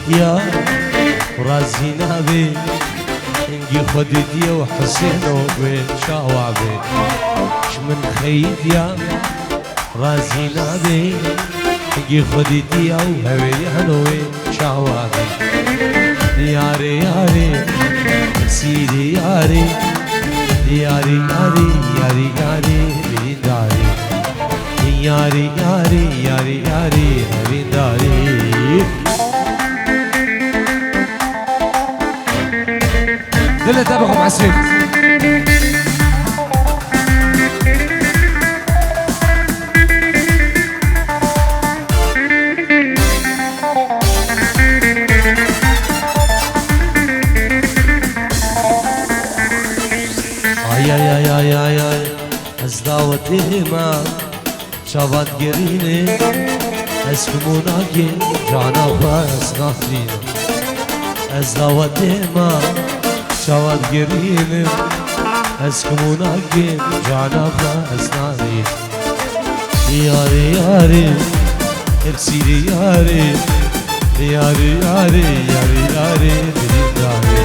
يا رازي نابي انجي خدت يا وحسين وبين شاوعبي شمن خيد يا رازي نابي انجي خدت يا وهوي هنوي شاوعبي ياري ياري سيدي ياري ياري ياري ياري ياري بيداري ياري ياري ياري ياري بيداري دل تابعهم عسير ay ay ay ay ay ay ازداوتي ما شابات جريني اسكمونا جي جانا فاس ناخرين ازداوتي ما شابات جريني اسكمونا جي جانا فاس ناخرين ياري ياري ابسيري ياري ياري ياري ياري ياري بريداري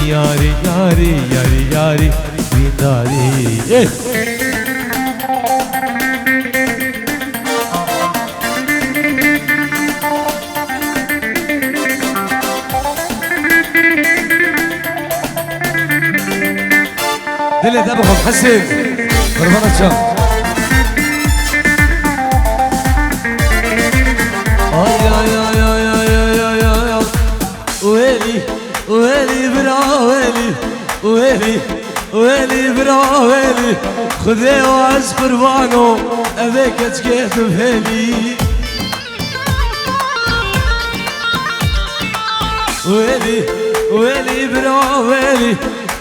ياري ياري ياري ياري بريداري دلي دبخم حسن قربان الشام ay ay ay ay ay ay ay ay ويلي ويلي برا ويلي ويلي ويلي برا ويلي خذي واز قربانو ابيك تجيت بهيلي ويلي ويلي برا ويلي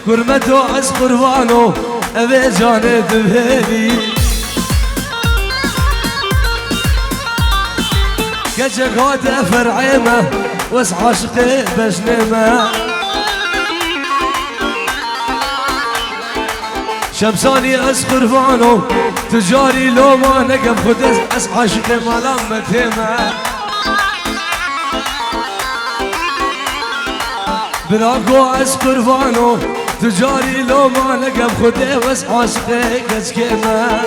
كرمتو عز قربانو ابي جانت بهيلي كجكوت فرعيمه وس عاشقي بجنمه شمساني اس قربانو تجاري لو ما نقب خدس اس عاشقي مالام متهمه براكو اس قربانو تجاري لو ما نقب خدي وس عاشقي كجكمه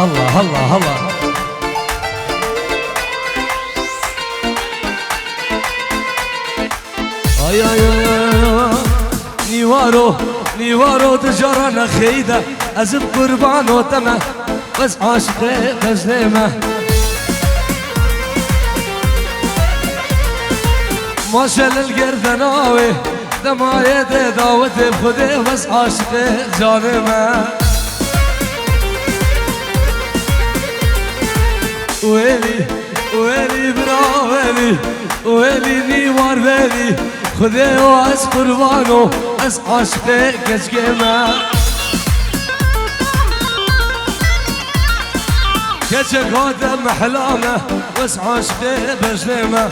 الله الله الله ay ay ay نيوارو نيوارو تجارنا خيدة أزب قربانو تمه بس عاشقي بجنمه ماشا للقردناوي دمايتي داوتي بخدي بس عاشقي جانمه ويلي ويلي برا ويلي ويلي نيوار ويلي خذي واس قربانو اس عاشقي كجكمه كجك هذا محلامه واس عاشقي بجنمه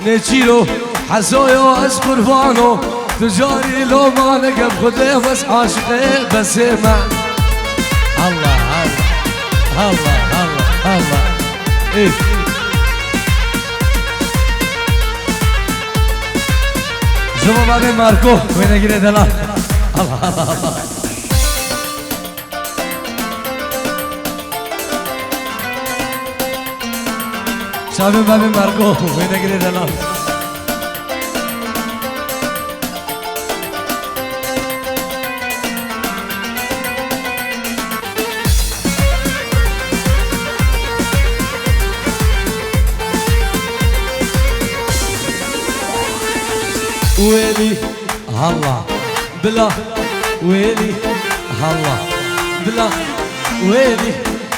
نجيلو حزويو اس قربانو تجاري لو ما نقب خذي واس عاشقي بسمه الله الله الله الله الله ايه جمع بعدين ماركو وين اجري دلا الله الله الله شابين بعدين ماركو وين اجري دلا ويلي هلا بلا ويلي هلا بلا ويلي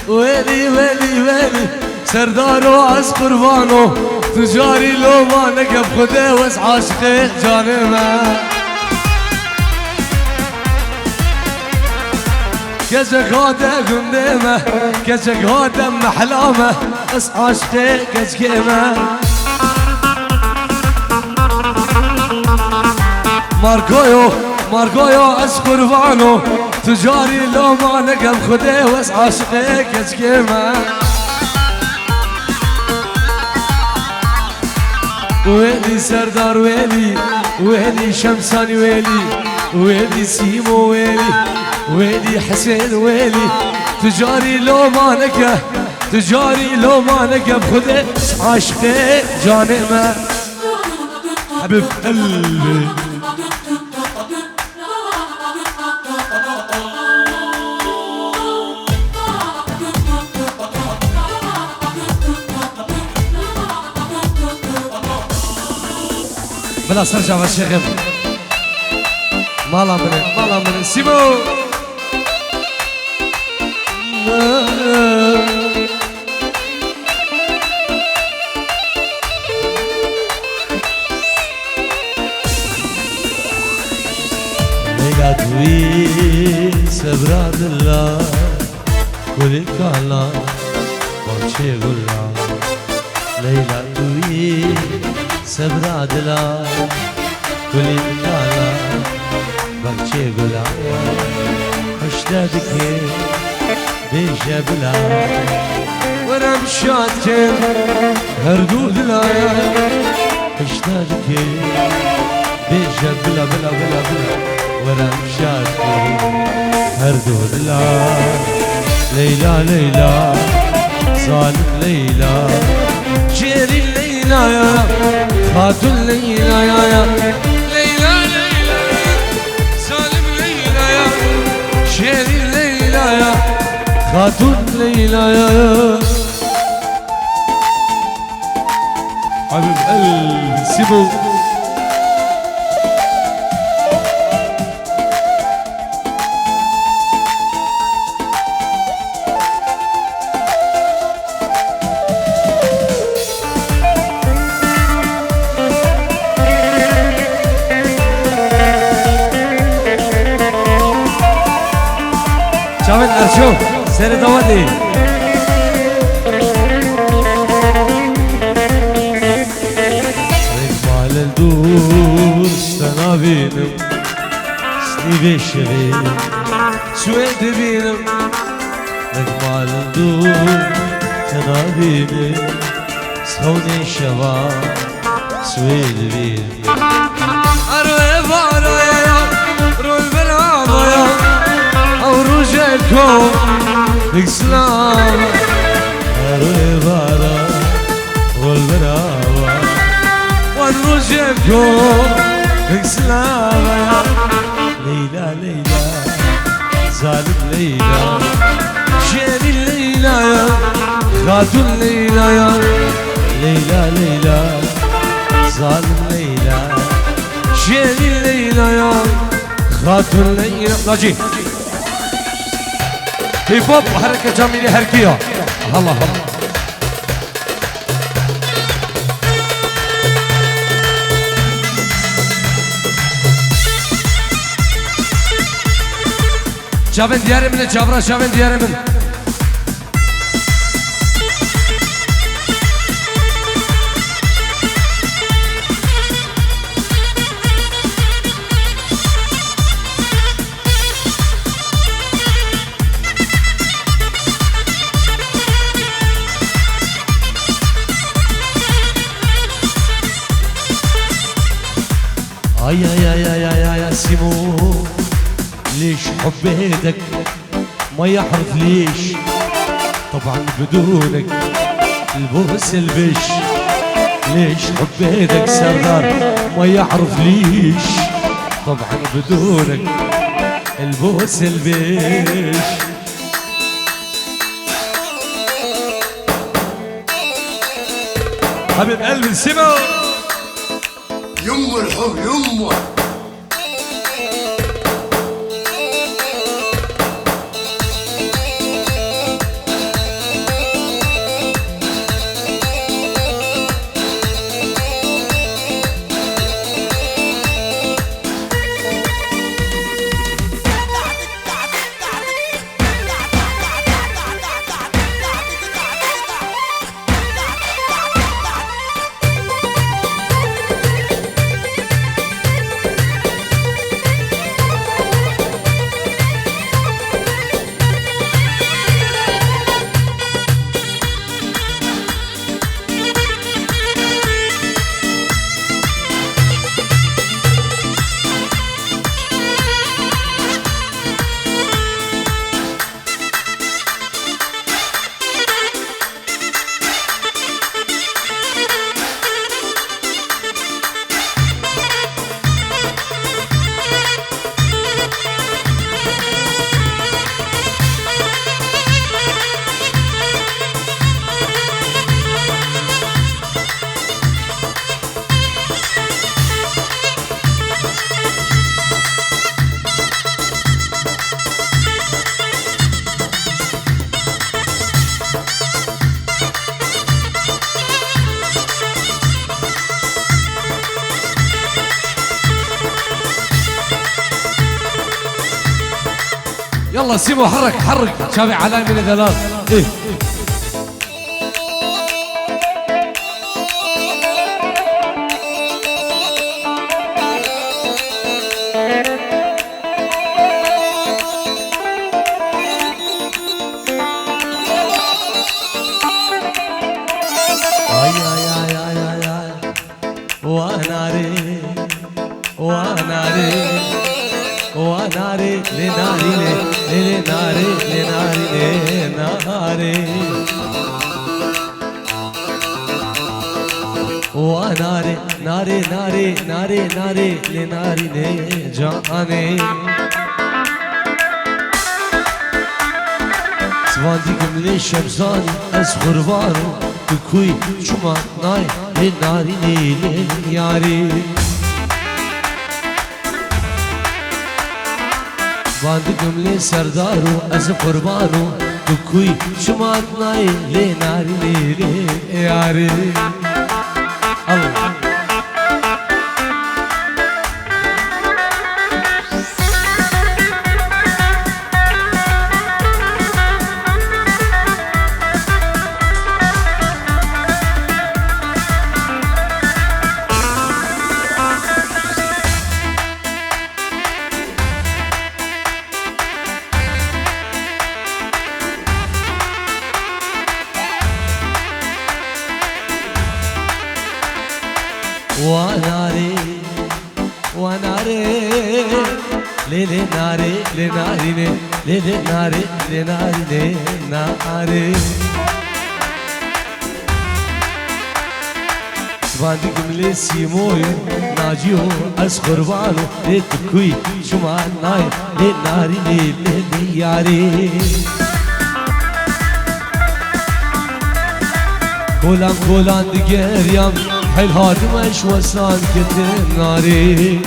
ويلي ويلي ويلي سردار واس قربانو تجاري لو ما نقب خده واس عاشقي جانمه كجك هذا قندمه كجك هذا محلامه بس عاشقي كجكيمه ماركويو از قربانو تجاري لو ما نقم خده بس عاشقي كجكيمه ويلي سردار ويلي شمساني ويلي سيمو ويلي حسين ويلي تجاري لو ما نقم خده عاشقي جانمه حبيب قلبي بلا سرجع والشغل مالا من سيمو ليلى دوي سبراد الله كل كالا بانشي غلا ليلى دوي سبراد الله كل كالا بانشي غلا اشتادك بجبلا ورمشاتك هردود لا اشتادك بجبلا بلا ورمشاتك هردود لا ليلى ظالم ليلى جيري ليلى يا خاتون ليلى يا ليلى ظالم ليلى يا جيري ليلى يا خاتون ليلى يا حبيب قلبي سيبو شامل أرشو سير دوالي رجمال الدور استنابينم سني بشغيل سويد بينم رجمال الدور تنابينم سوني شباب سويد بينم أروي بارايا روي بلابايا أوروجكم بإسلام أروي بارا والبراوة وأوروجكم بإسلام ليلى ظالم ليلى شيري ليلى يا خاتون ليلى يا ليلى ظالم ليلى شيري ليلى يا خاتون ليلى ناجي هيب هوب وحركة جميلة هركية الله جابن دياري من جابرا جابن دياري من يا سيمو ليش حبيتك ما يحرف ليش طبعا بدونك البوس البش ليش حبيتك سردار ما يعرف ليش طبعا بدونك البوس البش حبيب قلبي سيمو يمه الحب يمه يلا سيبوا حرك حرك شافي علامة من الدلال ايه وناري لناري لناري لناري لناري وناري ناري ناري ناري ناري لناري جاني سوانديكم ليش شمساني از قربانو تكوي شما ناي لناري لناري واندگم لی سردارو از قربانو تو کوی شمات نای لی ناری لی یاری الله وناري وناري ليلي ناري لناري ليلي ناري لناري ناري سباندكم لي سيموي ناجيو از قربانو لتكوي شما ناي لناري ليلي ياري كولان كولان دقيريام حيل هادمش وسان كتن ناري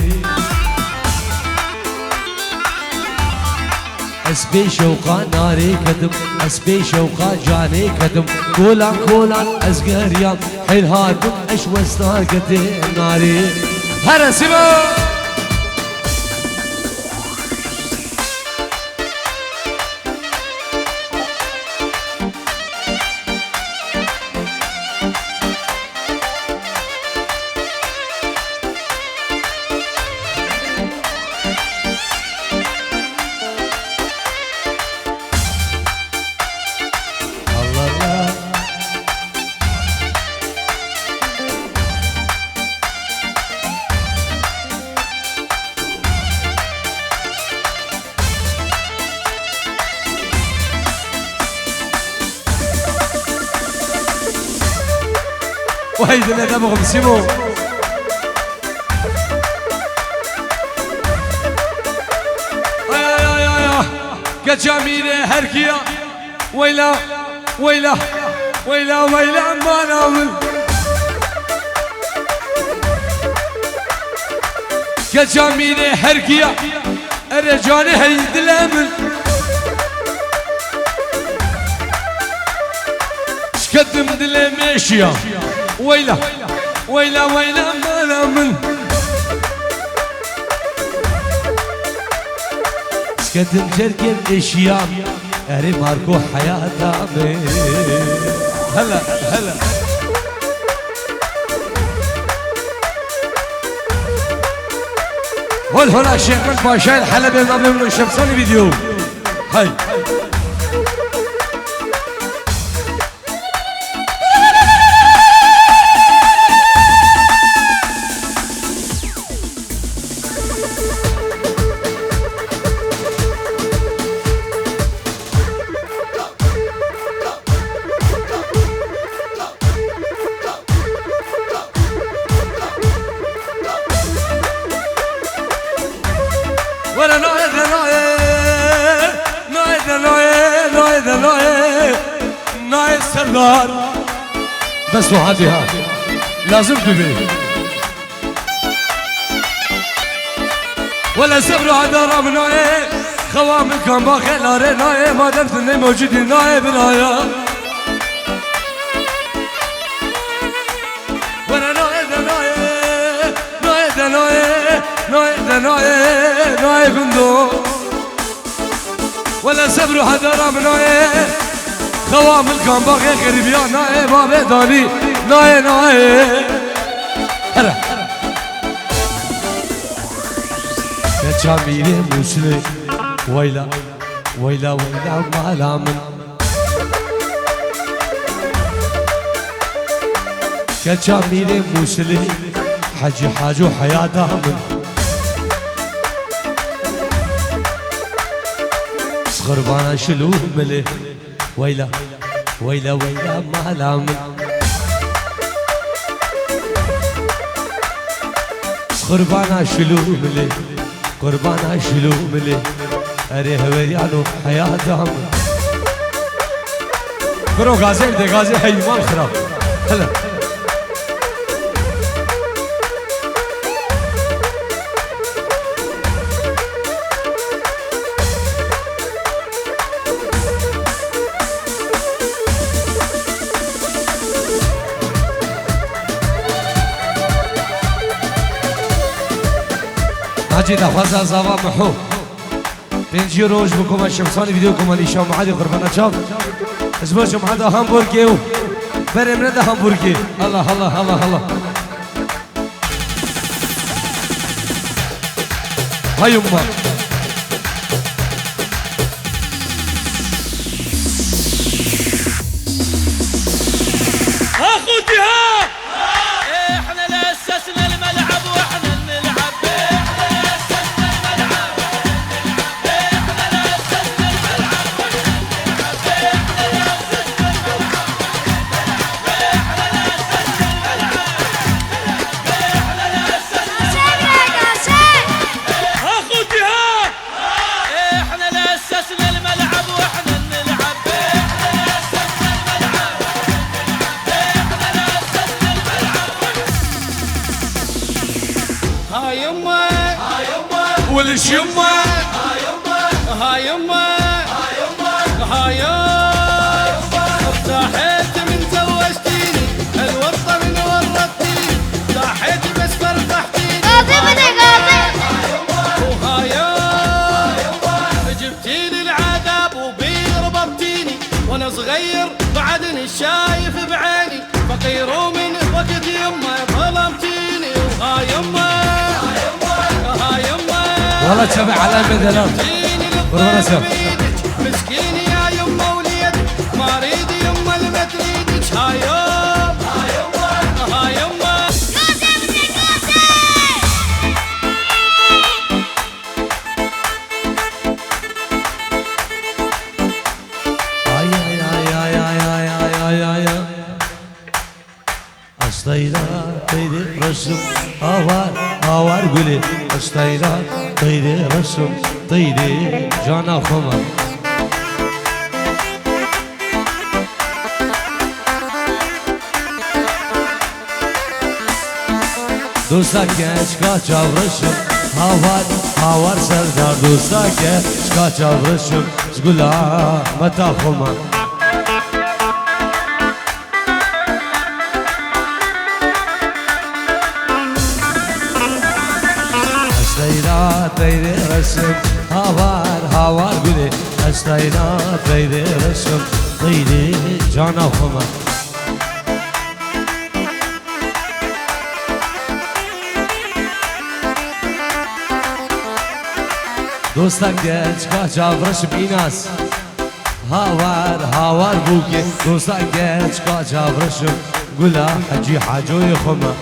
اسبي شوقا ناري كدم اسبي شوقا جاني كدم كولان كولان ازقريام حيل هادمش وسان كتن ناري هلا سيبو وهيدا اللي دابا سيبو كجميلة هركية ويلا ويلا ويلا ويلا ما نعمل كجميلة هركية الرجال هيد الأمل شقدم دلي ماشية ويلا ويلا ويلا ما نعمل شقدم جركب اشياء اري ماركو حياتها هلا هلا والهلا الشيخ من باشا الحلبي نظام من الشمساني فيديو هاي ولا نويد نويد سردار بس وهذه لازم تبي ولا صبر هذا رام نويد خوام كان باخي ناري نويد ما دمت اني موجود نويد بنايا ولا نويد بندو ولا سبر حدا رامنا خوام الكام باقي قريب يا ناي بابي داني ناي ناي هلا كشاميري موسلي ويلا ويلا ويلا مالا من كشاميري موسلي حجي حاجو حياة دامن صغربانا شلو ملي ويلا ويلا ويلا مالا من قربانا شلو ملي قربانا شلو ملي اري هوريانو حياة دامن برو غازي بدي غازي حيوان خراب هلا حاجي دفازا زوا محو بنجي روج بكم الشمساني فيديوكم الاشام معادي قربانا شاف اسبوعكم هذا هامبورغي بريمنا ده هامبورغي الله الله الله الله هاي يما اخوتي ها احنا اللي اسسنا الملعب واحنا نلعب ولش يما هاي يما هاي يما ارتحت من زوجتيني الورطة من ورطتيني ارتحت بس فرحتيني وهاي يما جبتيلي العذاب وبي ربطتيني وانا صغير بعدني شايف بعيني فقير ومن وقت يما ظلمتيني وهاي يما والله تشبع على المدلات قربنا سوا مسكين يا يما وليدك ما اريد يما اللي ما تريدك هاي يما هاي يما استيلا تيدي رسم هوار هوار قولي استيلا تيدي رسم تيدي جانا خمر دوستا که چکا چاورشم هوار هوار سردار دوستا که چکا چاورشم زگولا متا خمر استيلا تيدي رسم هوار هوار قولي استيلا تيدي رسم تيدي جانا خمر دوستك گچ کا چاورش بیناس هاوار هاوار بوكي دوستك گچ کا چاورش گلا حجي حاجوي خما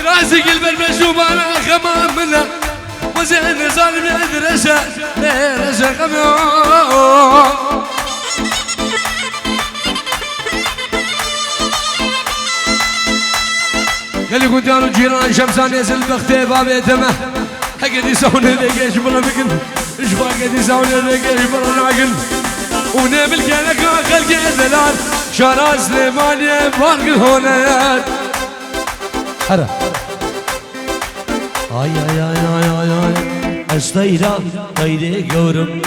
رازق البرمجوب على خمام منه وزين ظالم يدرسه رزق قميون قال لي كنت انا جيران شمسان يزل بختي بابي تمه حقد يسوون ليش بلا بكن ايش باقي يسوون ليش بلا ناقل ونبل كانك خلق دلال شارع سليمانية بارق هونيات هرا ay ay ay ay ay ay Aştayra tayre görüm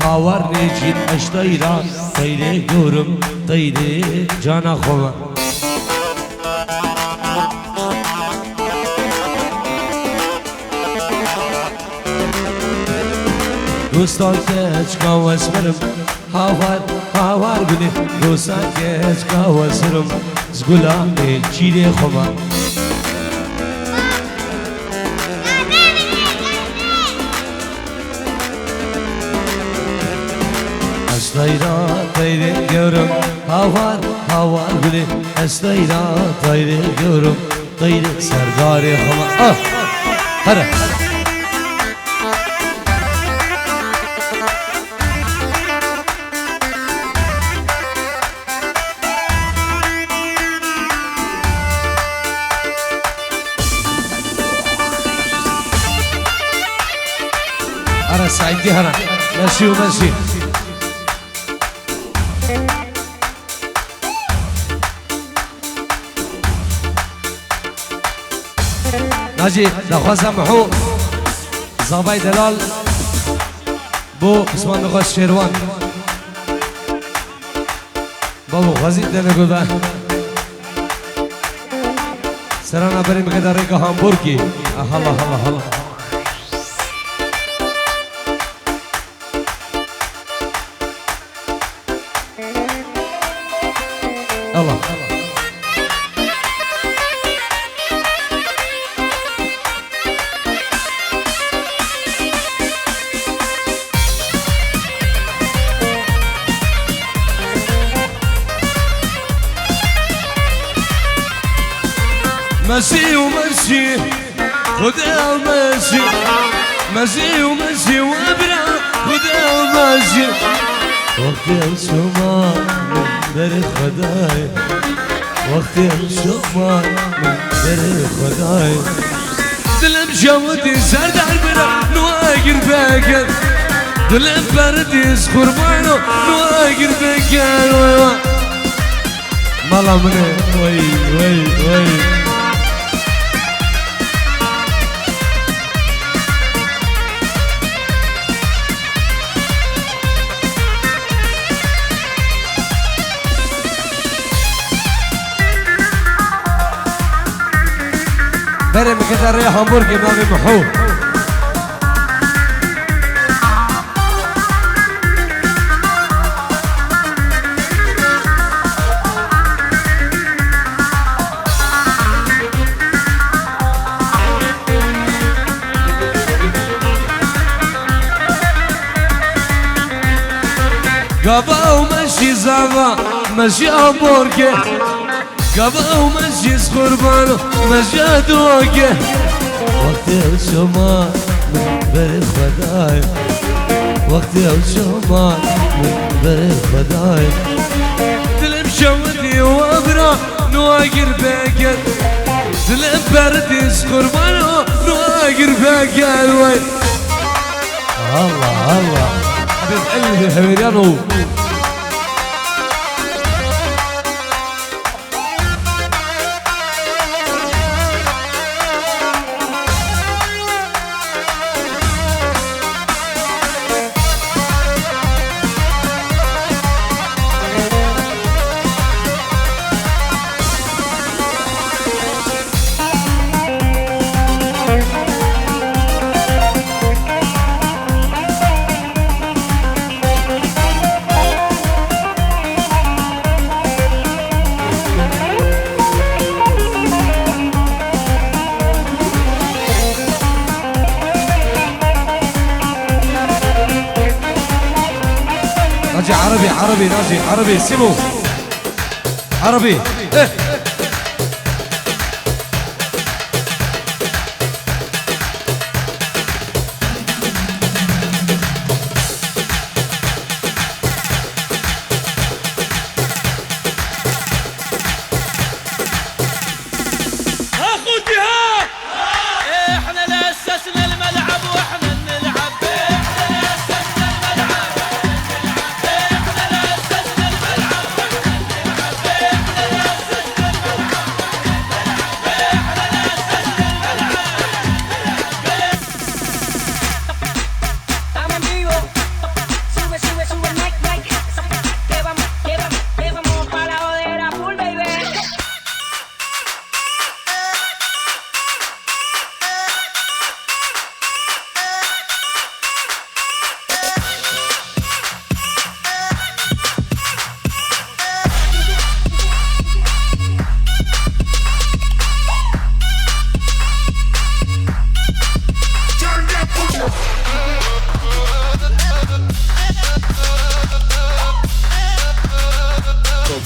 havar necin aştayra tayre görüm tayre cana khova Dostlar geç kavasırım havar bile Dostlar geç kavasırım zgulame çile khova Estayra tayre görüm havar bile Estayra tayre görüm tayre serdari khova ah hara هرا سعيدي هرا ماشي وماشي ناجي دخوازم محو زابای دلال بو عثمان نقاش شیروان بابو غزید دنگو ده سرانا بریم که در ریگا هامبورگی هلا هلا هلا الله ماشي وماشي خدها وماشي ماشي وماشي وابرا خدها وماشي وقتي الشمال من بري خداي وقتي الشمال من بري خداي دلم شوتي سرد البرا نواقر فاكر دلم بردي سخربانو نواقر فاكر مالا مني وي وي وي برم كده ريح همبرجر ما بمحو قبا ومشي زعما مشي همبرجر قبا ومشي سخربانو مشي دوقه وقت الشمال من بري خداي وقت الشمال من بري خداي دلم شوتي وابرا نواقر باقر دلم بردي سخربانو نواقر باقر وين الله الله حبيب قلبي حبيبيانو ناجي عربي ناجي عربي سيبو عربي ايه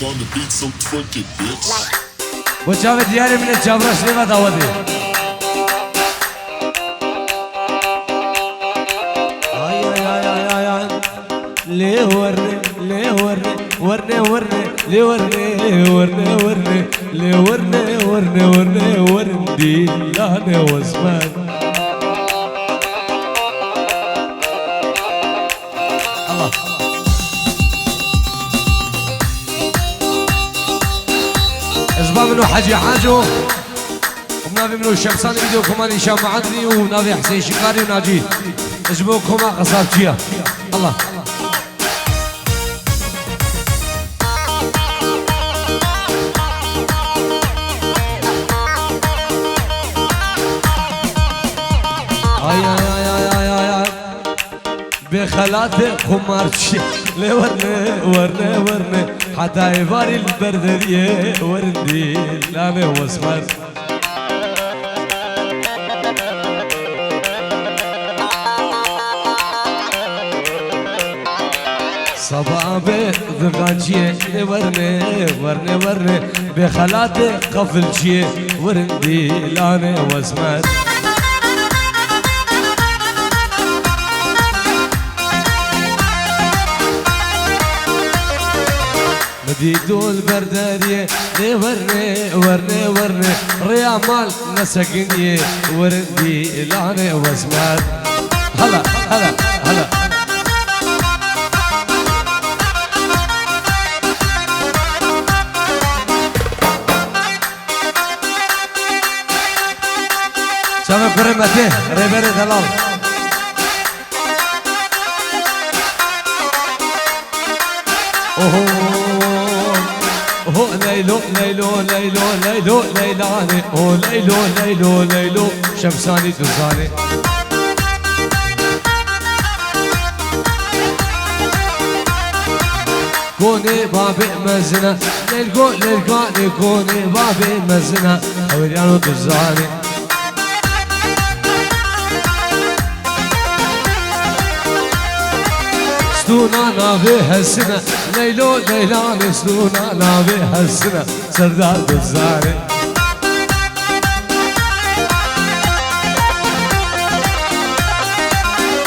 Love on the beat, so twerk it, bitch. وشافت دياري من الجبرش لما داودي ليه ورني ليه ورني ورني ورني ليه ورني ورني ورني ليه ورني ورني ورني ورني لاني واسمان الله اشباب منو حجي حاجو ونافي منو الشمساني فيديو كمان هشام معدني ونافي حسين شكاري وناجي اشبوكم قصاب جيا الله بخلاتي خمارشي لي ورني ورني ورني حتى يباري البردرية وردي لاني واسمر صبابي ذغانشي لي ورني ورني ورني بخلاتي قفلشي وردي لاني واسمر مديدو البردارية لي ورني ورني ورني ريا مال نسقني وردي لاني واسمر هلا هلا هلا شباب كرمته ريبري دلال اوه ليلو ليلو ليلو ليلو ليلاني اوه ليلو ليلو ليلو شمساني تزاني كوني بابي مزنا ليلقو ليلقاني كوني بابي مزنا حويريانو تزاني ستونا نابي هالسنة ليلو ليلاني ستونا نابي هالسنة سردار تزاني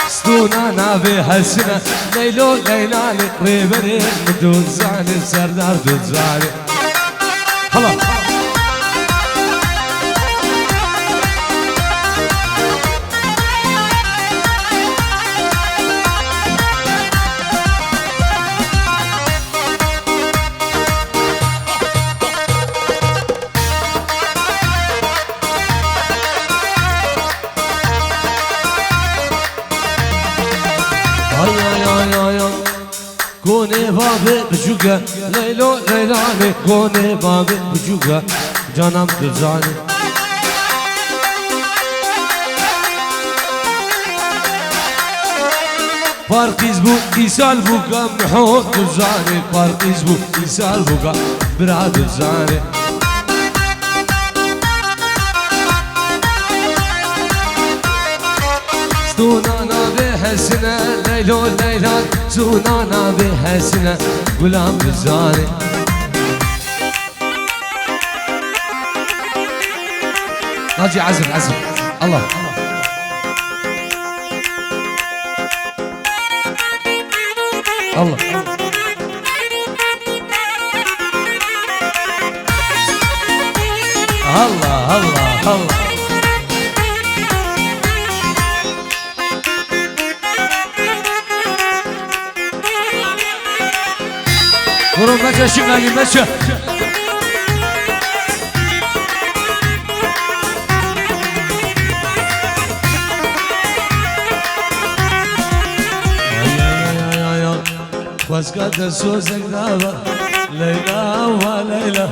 ستونا نابي هالسنة ليلو ليلاني ريبري مدوزاني سردار تزاني هلا كوني بابي بجوكا ليلو ليلاني كوني بابي بجوكا جانم تزاني فارقيز بو إيسال بوكا محو تزاني فارقيز بو إيسال بوكا براد تزاني ستونانا بهالسنة ليلو ليلان ستونانا بهالسنة غلام بالزاني ناجي عزف عزف الله الله الله الله الله برو متى شغالي متى واسكت السوسك دابا ليلى وليلى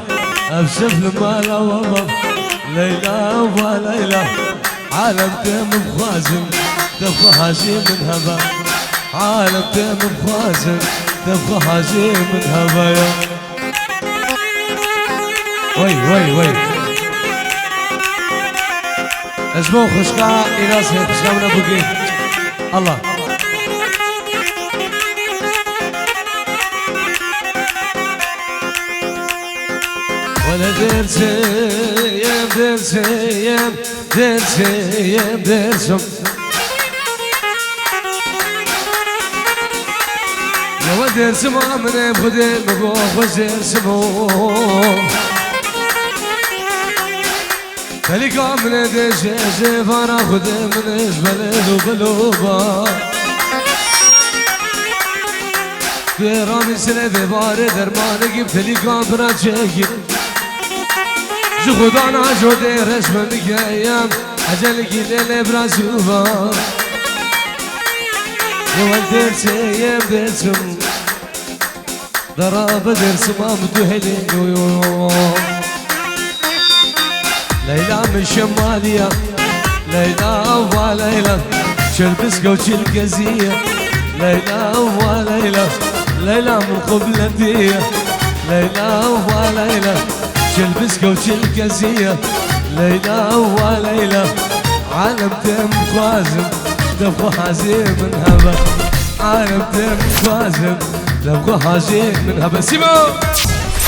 ابشف المال ومم ليلى وليلى عالم تيم بخازن تبقى هاشي من هبا عالم تيم بخازن تبقى هاشي من هبا وي وي وي اسمو خشكا إناس هي خشكا من أبوكي الله درسم يا درسم من بخدي مبو خوش درسمو خليك من دش جفانا خد من جبل وبلوبا في رامي سنة في بار درمان جبت لي كامبرا تشيك جو خدانا جو درش من ايام اجل كيلة برازوبا يا درسم ضرب درسم مدهلي ليلى من شمالية ليلى وليلى شلبس قوش القزية ليلى وليلى ليلى من قبلتية ليلى وليلى شلبس قوش القزية ليلى وليلى عالم تم خوازم دفو حازم من هبا عالم تم خوازم دفو حازم من هبا سيبو